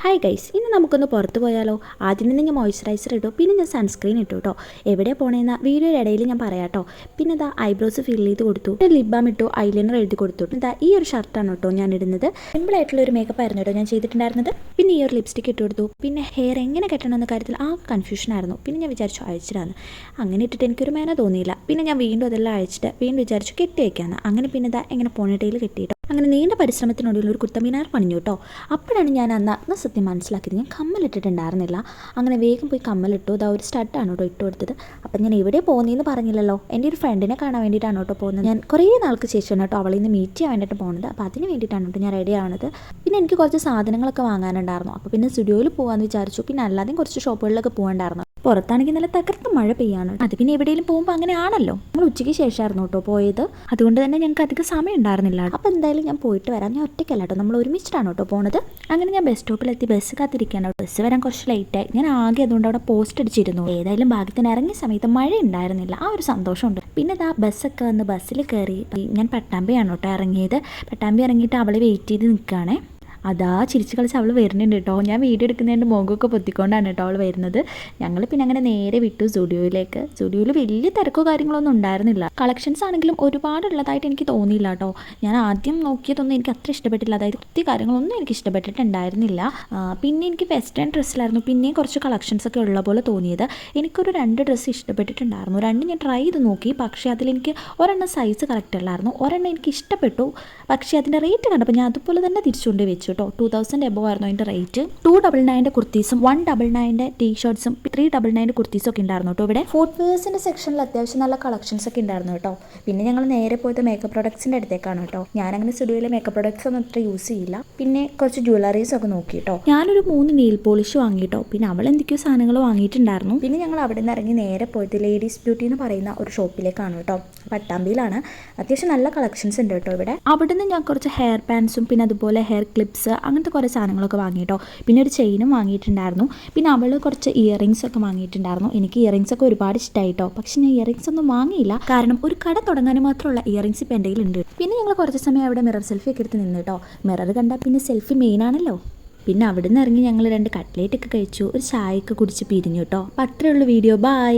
Hi guys, ഇന്ന് നമുക്കൊന്ന് പുറത്ത് പോയാലോ? ആദ്യം തന്നെ ഞാൻ മോയ്സ്ചറൈസർ ഇട്ടു, പിന്നെ ഞാൻ സൺസ്ക്രീൻ ഇട്ടു കേട്ടോ. എവിടെ പോണേന്ന വീഡിയോയുടെ ഇടയിൽ ഞാൻ പറയാം കേട്ടോ. പിന്നെ ഇതാ ഐബ്രോസ് ഫിൽ ചെയ്ത് കൊടുത്തു, പിന്നെ ലിപ് ബാം ഇട്ടു, ഐലൈനർ എഴുതി കൊടുത്തു. ഇതാ ഈ ഒരു ഷർട്ടാണ് കേട്ടോ ഞാൻ ഇടുന്നത്. സിമ്പിളായിട്ടുള്ള ഒരു മേക്കപ്പ് ആയിരുന്നു കേട്ടോ ഞാൻ ചെയ്തിട്ടുണ്ടായിരുന്നത്. പിന്നെ ഈ ഒരു ലിപ്സ്റ്റിക് ഇട്ട് കൊടുത്തു. പിന്നെ ഹെയർ എങ്ങനെ കെട്ടണമെന്ന കാര്യത്തിൽ കൺഫ്യൂഷൻ ആയിരുന്നു. പിന്നെ ഞാൻ വിചാരിച്ചു അഴിച്ചിടാന്ന്. അങ്ങനെ ഇട്ടിട്ട് എനിക്കൊരു മേന തോന്നിയില്ല. പിന്നെ ഞാൻ വീണ്ടും അതെല്ലാം അഴിച്ചിട്ട് വീണ്ടും വിചാരിച്ചു കെട്ടി വയ്ക്കാമെന്ന്. അങ്ങനെ പിന്നെ ഇതാ എങ്ങനെ പോണിട്ടയിൽ കെട്ടിയിട്ടോ. അങ്ങനെ നീണ്ട പരിശ്രമത്തിനൊടുവിൽ ഒരു കുത്തമ്പീനാർ പണിഞ്ഞു കേട്ടോ. അപ്പോഴാണ് ഞാൻ അന്ന് സത്യം മനസ്സിലാക്കിയത്, ഞാൻ കമ്മലിട്ടിട്ടുണ്ടായിരുന്നില്ല. അങ്ങനെ വേഗം പോയി കമ്മലിട്ടു. ഇതാ ഒരു സ്റ്റഡാണ് കേട്ടോ ഇട്ട് കൊടുത്തത്. അപ്പം ഞാൻ എവിടെ പോകുന്നതെന്ന് പറഞ്ഞില്ലല്ലോ, എൻ്റെ ഒരു ഫ്രണ്ടിനെ കാണാൻ വേണ്ടിയിട്ടാണ് കേട്ടോ പോകുന്നത്. ഞാൻ കുറേ നാൾക്ക് ശേഷമാണ് കേട്ടോ അവളിൽ നിന്ന് മീറ്റ് ചെയ്യാൻ വേണ്ടിയിട്ട് പോകുന്നത്. അപ്പോൾ അതിന് വേണ്ടിയിട്ടാണ് കേട്ടോ ഞാൻ റെഡി ആവുന്നത്. പിന്നെ എനിക്ക് കുറച്ച് സാധനങ്ങളൊക്കെ വാങ്ങാനുണ്ടായിരുന്നു. അപ്പോൾ പിന്നെ സ്റ്റുഡിയോയിൽ പോകാമെന്ന് വിചാരിച്ചു. പിന്നെ അല്ലാതെയും കുറച്ച് ഷോപ്പുകളിലൊക്കെ പോകണ്ടായിരുന്നു. പുറത്താണെങ്കിൽ നല്ല തകർത്ത് മഴ പെയ്യാണ്. അത് പിന്നെ എവിടെയെങ്കിലും പോകുമ്പോൾ അങ്ങനെ ആണല്ലോ. നമ്മൾ ഉച്ചയ്ക്ക് ശേഷമായിരുന്നു കേട്ടോ പോയത്. അതുകൊണ്ട് തന്നെ ഞങ്ങൾക്ക് അധികം സമയം ഉണ്ടായിരുന്നില്ല. അപ്പോൾ എന്തായാലും ഞാൻ പോയിട്ട് വരാം. ഞാൻ ഒറ്റയ്ക്കല്ല കേട്ടോ, നമ്മൾ ഒരുമിച്ചിട്ടാണ് കേട്ടോ പോണത്. അങ്ങനെ ഞാൻ ബസ് സ്റ്റോപ്പിലെത്തി ബസ് കാത്തിരിക്കാനോ. ബസ് വരാൻ കുറച്ച് ലേറ്റായി. ഞാൻ ആകെ അതുകൊണ്ട് അവിടെ പോസ്റ്റ് അടിച്ചിരുന്നു. ഏതായാലും ഭാഗ്യത്തിന് ഇറങ്ങിയ സമയത്ത് മഴ ഉണ്ടായിരുന്നില്ല. ആ ഒരു സന്തോഷമുണ്ട്. പിന്നെ ഇതാ ബസ്സൊക്കെ വന്ന് ബസ്സിൽ കയറി. ഞാൻ പട്ടാമ്പിയാണ് കേട്ടോ ഇറങ്ങിയത്. പട്ടാമ്പി ഇറങ്ങിയിട്ട് അവളെ വെയിറ്റ് ചെയ്ത് നിൽക്കുകയാണേ. അതാ ചിരിച്ച് കളിച്ച് അവൾ വരുന്നുണ്ട് കേട്ടോ. ഞാൻ വീഡിയോ എടുക്കുന്നതിൻ്റെ മുഖമൊക്കെ പൊത്തിക്കൊണ്ടാണ് കേട്ടോ അവൾ വരുന്നത്. ഞങ്ങൾ പിന്നെ അങ്ങനെ നേരെ വിട്ടു സ്റ്റുഡിയോയിലേക്ക്. സ്റ്റുഡിയോയിൽ വലിയ തിരക്കോ കാര്യങ്ങളൊന്നും ഉണ്ടായിരുന്നില്ല. കളക്ഷൻസ് ആണെങ്കിലും ഒരുപാടുള്ളതായിട്ട് എനിക്ക് തോന്നിയില്ല കേട്ടോ. ഞാൻ ആദ്യം നോക്കിയതൊന്നും എനിക്ക് അത്ര ഇഷ്ടപ്പെട്ടില്ല. അതായത് ഒത്തിരി കാര്യങ്ങളൊന്നും എനിക്ക് ഇഷ്ടപ്പെട്ടിട്ടുണ്ടായിരുന്നില്ല. പിന്നെ എനിക്ക് വെസ്റ്റേൺ ഡ്രസ്സിലായിരുന്നു പിന്നെയും കുറച്ച് കളക്ഷൻസ് ഒക്കെ ഉള്ള പോലെ തോന്നിയത്. എനിക്കൊരു 2 ഡ്രസ്സ് ഇഷ്ടപ്പെട്ടിട്ടുണ്ടായിരുന്നു. 2 ഞാൻ ട്രൈ ചെയ്ത് നോക്കി. പക്ഷേ അതിലെനിക്ക് ഒരെണ്ണം സൈസ് കറക്റ്റ് അല്ലായിരുന്നു. ഒരെണ്ണം എനിക്ക് ഇഷ്ടപ്പെട്ടു. പക്ഷേ അതിൻ്റെ റേറ്റ് കണ്ടപ്പോൾ ഞാൻ അതുപോലെ തന്നെ തിരിച്ചുകൊണ്ട് വെച്ചു കേട്ടോ. 2000 എബോ ആയിരുന്നു അതിൻ്റെ റേറ്റ്. 299 കുർത്തീസും 199 ടീഷർട്ട്സും 399 കുർത്തീസും ഒക്കെ ഉണ്ടായിരുന്നു കേട്ടോ. ഇവിടെ ഫുട്വെയർസിൻ്റെ സെക്ഷനിൽ അത്യാവശ്യം നല്ല കളക്ഷൻസ് ഒക്കെ ഉണ്ടായിരുന്നു കേട്ടോ. പിന്നെ ഞങ്ങൾ നേരെ പോയത് മേക്കപ്പ് പ്രൊഡക്ട്സിൻ്റെ അടുത്തേക്കാണ് കേട്ടോ. ഞാനങ്ങനെ സ്റ്റുഡിയോയിലെ മേക്കപ്പ് പ്രൊഡക്ട്സ് ഒന്നും അത്ര യൂസ് ചെയ്യില്ല. പിന്നെ കുറച്ച് ജ്വല്ലറീസ് ഒക്കെ നോക്കി കേട്ടോ. ഞാനൊരു 3 നെയിൽ പോളിഷ് വാങ്ങി കേട്ടോ. പിന്നെ അവൾ എന്തൊക്കെയോ സാധനങ്ങൾ വാങ്ങിയിട്ടുണ്ടായിരുന്നു. പിന്നെ ഞങ്ങൾ അവിടെ നിന്ന് ഇറങ്ങി നേരെ പോയത് ലേഡീസ് ബ്യൂട്ടി എന്ന് പറയുന്ന ഒരു ഷോപ്പിലേക്കാണ് കേട്ടോ. പട്ടാമ്പിയിലാണ്. അത്യാവശ്യം നല്ല കളക്ഷൻസ് ഉണ്ട് കേട്ടോ ഇവിടെ. അവിടെ നിന്ന് ഞാൻ കുറച്ച് ഹെയർ പാൻസും പിന്നെ അതുപോലെ ഹെയർ ക്ലിപ്സ് അങ്ങനത്തെ കുറേ സാധനങ്ങളൊക്കെ വാങ്ങിയിട്ടോ. പിന്നെ ഒരു ചെയിനും വാങ്ങിയിട്ടുണ്ടായിരുന്നു. പിന്നെ അവൾ കുറച്ച് ഇയറിങ്സ് ഒക്കെ വാങ്ങിയിട്ടുണ്ടായിരുന്നു. എനിക്ക് ഇയറിങ്സ് ഒക്കെ ഒരുപാട് ഇഷ്ടമായിട്ടോ. പക്ഷെ ഞാൻ ഇയറിങ്സ് ഒന്നും വാങ്ങിയില്ല. കാരണം ഒരു കട തുടങ്ങാൻ മാത്രമുള്ള ഇയറിങ്സ് ഇപ്പം എൻ്റെ കയ്യിലുണ്ട്. പിന്നെ ഞങ്ങൾ കുറച്ച് സമയം അവിടെ മിറർ സെൽഫി ഒക്കെ എടുത്ത് നിന്ന് കേട്ടോ. മിറർ കണ്ടാൽ പിന്നെ സെൽഫി മെയിൻ ആണല്ലോ. പിന്നെ അവിടെ നിന്ന് ഇറങ്ങി ഞങ്ങൾ 2 കട്ട്ലേറ്റ് ഒക്കെ കഴിച്ചു. ഒരു ചായയൊക്കെ കുടിച്ച് പിരിഞ്ഞു കേട്ടോ. അപ്പം അത്രയേ ഉള്ളൂ വീഡിയോ. ബൈ.